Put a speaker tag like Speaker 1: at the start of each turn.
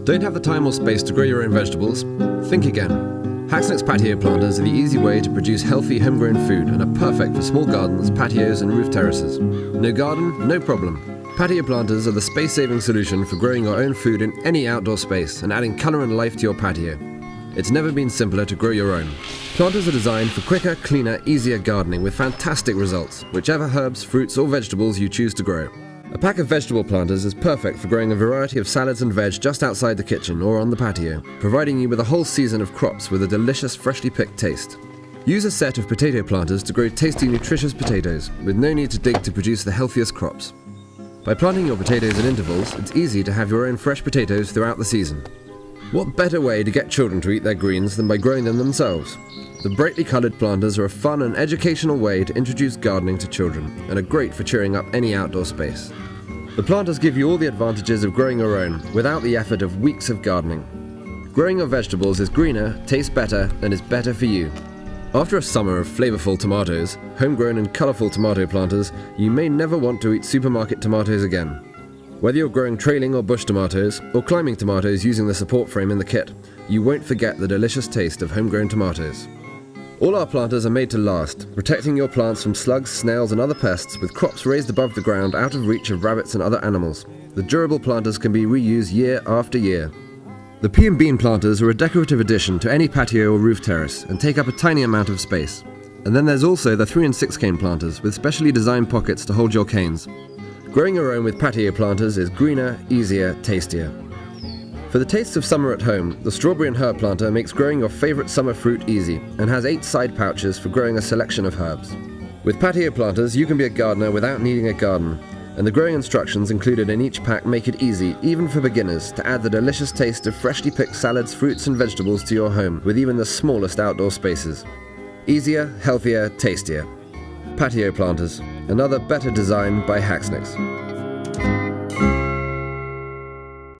Speaker 1: Don't have the time or space to grow your own vegetables? Think again. Haxnicks Patio Planters are the easy way to produce healthy homegrown food and are perfect for small gardens, patios and roof terraces. No garden? No problem. Patio Planters are the space-saving solution for growing your own food in any outdoor space and adding colour and life to your patio. It's never been simpler to grow your own. Planters are designed for quicker, cleaner, easier gardening with fantastic results, whichever herbs, fruits or vegetables you choose to grow. A pack of vegetable planters is perfect for growing a variety of salads and veg just outside the kitchen or on the patio, providing you with a whole season of crops with a delicious, freshly picked taste. Use a set of potato planters to grow tasty, nutritious potatoes, with no need to dig to produce the healthiest crops. By planting your potatoes at intervals, it's easy to have your own fresh potatoes throughout the season. What better way to get children to eat their greens than by growing them themselves? The brightly coloured planters are a fun and educational way to introduce gardening to children and are great for cheering up any outdoor space. The planters give you all the advantages of growing your own without the effort of weeks of gardening. Growing your vegetables is greener, tastes better and is better for you. After a summer of flavourful tomatoes, homegrown and colourful tomato planters, you may never want to eat supermarket tomatoes again. Whether you're growing trailing or bush tomatoes, or climbing tomatoes using the support frame in the kit, you won't forget the delicious taste of homegrown tomatoes. All our planters are made to last, protecting your plants from slugs, snails and other pests with crops raised above the ground out of reach of rabbits and other animals. The durable planters can be reused year after year. The pea and bean planters are a decorative addition to any patio or roof terrace and take up a tiny amount of space. And then there's also the 3 and 6 cane planters with specially designed pockets to hold your canes. Growing your own with patio planters is greener, easier, tastier. For the tastes of summer at home, the strawberry and herb planter makes growing your favourite summer fruit easy and has 8 side pouches for growing a selection of herbs. With patio planters, you can be a gardener without needing a garden, and the growing instructions included in each pack make it easy, even for beginners, to add the delicious taste of freshly picked salads, fruits and vegetables to your home with even the smallest outdoor spaces. Easier, healthier, tastier. Patio Planters, another better design by Haxnicks.